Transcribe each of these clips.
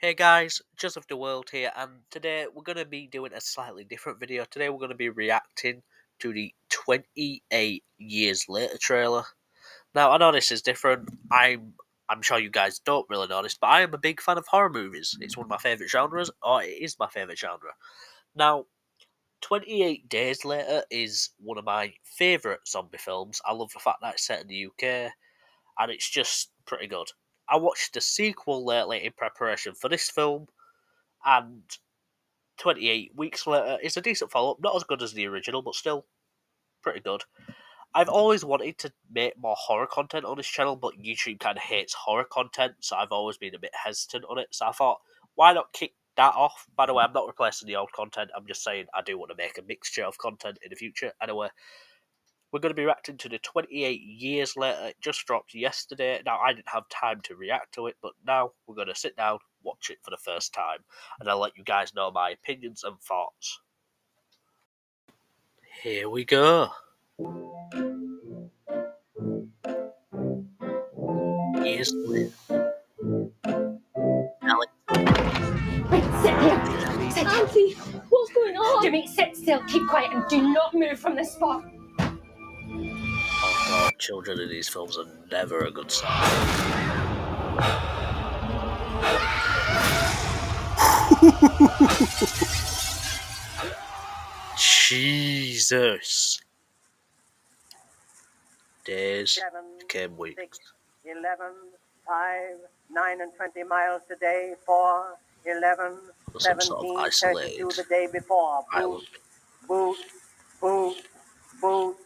Hey guys, Joseph the World here, and today we're going to be doing a slightly different video. Today we're going to be reacting to the 28 Years Later trailer. Now, I know this is different. I'm sure you guys don't really know this, but I am a big fan of horror movies. It's one of my favourite genres, or it is my favourite genre. Now, 28 Days Later is one of my favourite zombie films. I love the fact that it's set in the UK, and it's just pretty good. I watched the sequel lately in preparation for this film, and 28 weeks later is a decent follow up. Not as good as the original, but still pretty good. I've always wanted to make more horror content on this channel, but YouTube kind of hates horror content, so I've always been a bit hesitant on it. So I thought, why not kick that off? By the way, I'm not replacing the old content. I'm just saying I do want to make a mixture of content in the future. Anyway, we're going to be reacting to the 28 Years Later. It just dropped yesterday. Now, I didn't have time to react to it, but now we're going to sit down, watch it for the first time, and I'll let you guys know my opinions and thoughts. Here we go. Years later. Alex. Wait, sit here. Sit. Auntie, what's going on? Jimmy, sit still, keep quiet, and do not move from this spot. Oh god, children in these films are never a good sign. Jesus. Days became weeks. 6, 11, 5, 9 and 20 miles today, 4, 11, Some sort of 17, isolated 32 the day before. island. Boot, boot, boot,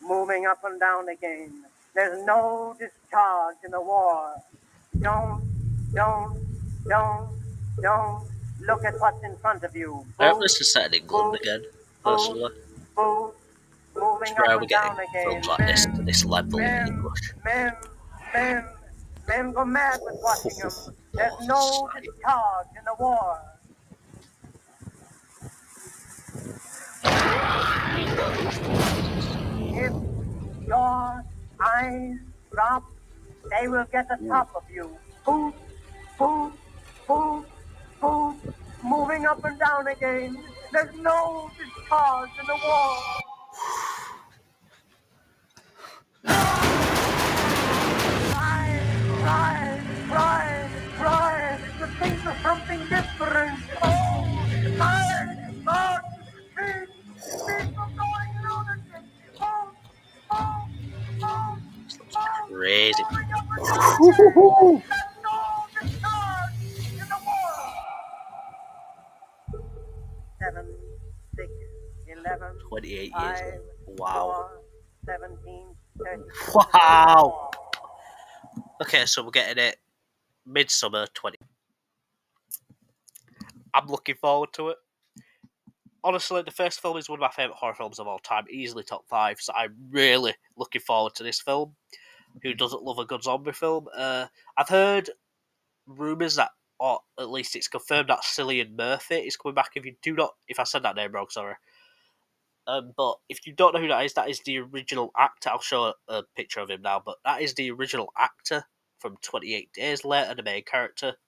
moving up and down again. There's no discharge in the war. Don't look at what's in front of you. I hope this is set in England again, personally. Boot, moving It's rare up we and get down again. films like this to this level in English. Men go mad with watching them. There's no discharge in the war. If your eyes drop, they will get the top of you. Boot, boot, boot, boot, moving up and down again. There's no discharge in the war. Try to think of something different. Oh, my God, people going lunatic. This looks crazy. Seven, 6, 11, 28 5, years later. Wow. 4, 17, 30. Wow. Okay, so we're getting it Midsummer 20. I'm looking forward to it. Honestly, the first film is one of my favourite horror films of all time, easily top 5, so I'm really looking forward to this film. Who doesn't love a good zombie film? I've heard rumours that, or at least it's confirmed that Cillian Murphy is coming back. If I said that name wrong, sorry. But if you don't know who that is the original actor. I'll show a picture of him now, but that is the original actor from 28 Days Later, the main character.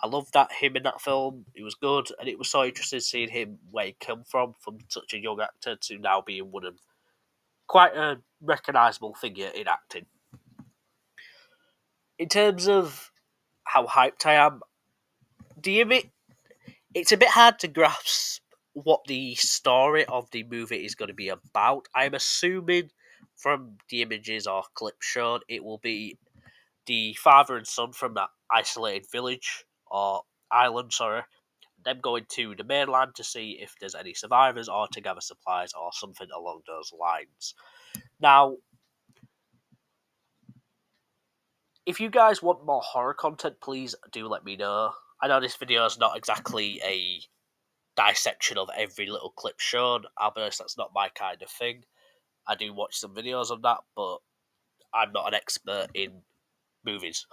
I loved him in that film. It was good, and it was so interesting seeing him where he come from such a young actor to now being one of quite a recognisable figure in acting. In terms of how hyped I am, it's a bit hard to grasp what the story of the movie is going to be about. I'm assuming from the images or clips shown, it will be the father and son from that isolated village or island, them going to the mainland to see if there's any survivors or to gather supplies or something along those lines. Now, if you guys want more horror content, please do let me know. I know this video is not exactly a dissection of every little clip shown. I'll be honest, that's not my kind of thing. I do watch some videos on that, but I'm not an expert in movies.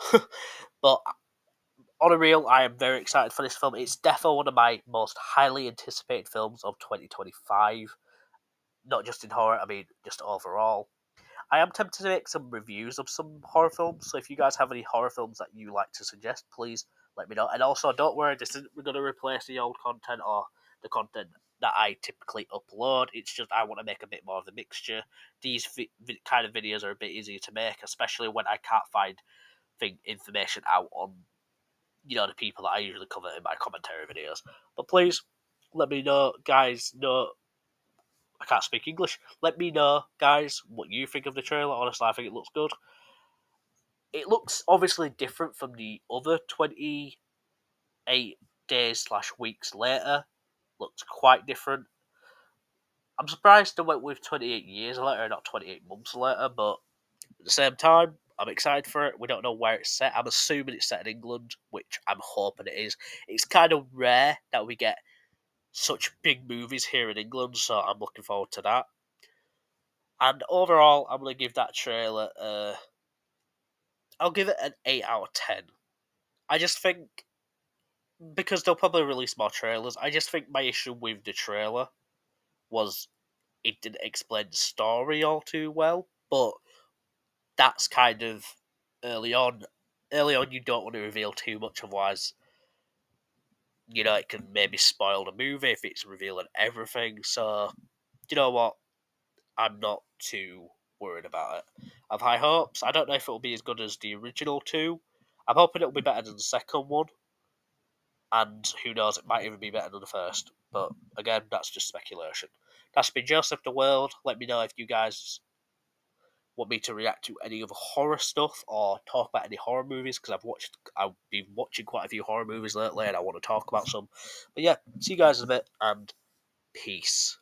But on a real, I am very excited for this film. It's definitely one of my most highly anticipated films of 2025. Not just in horror, I mean, just overall. I am tempted to make some reviews of some horror films, so if you guys have any horror films that you like to suggest, please let me know. And also, don't worry, this isn't going to replace the old content or the content that I typically upload. It's just I want to make a bit more of the mixture. These kind of videos are a bit easier to make, especially when I can't find information out on, the people that I usually cover in my commentary videos. But please, let me know, guys. No, I can't speak English. Let me know, guys, what you think of the trailer. Honestly, I think it looks good. It looks obviously different from the other 28 days / weeks later. Looks quite different. I'm surprised they went with 28 years later, not 28 months later, but at the same time, I'm excited for it. We don't know where it's set. I'm assuming it's set in England, which I'm hoping it is. It's kind of rare that we get such big movies here in England, so I'm looking forward to that. And overall, I'm going to give that trailer I'll give it an 8 out of 10. I just think, because they'll probably release more trailers, I just think my issue with the trailer was it didn't explain the story all too well, but that's kind of early on. Early on, you don't want to reveal too much, otherwise, it can maybe spoil the movie if it's revealing everything. So, you know what? I'm not too worried about it. I have high hopes. I don't know if it'll be as good as the original two. I'm hoping it'll be better than the second one. And who knows, it might even be better than the first. But again, that's just speculation. That's been Joseph the World. Let me know if you guys want me to react to any other horror stuff or talk about any horror movies, because I've been watching quite a few horror movies lately and I want to talk about some. But yeah, see you guys in a bit, and peace.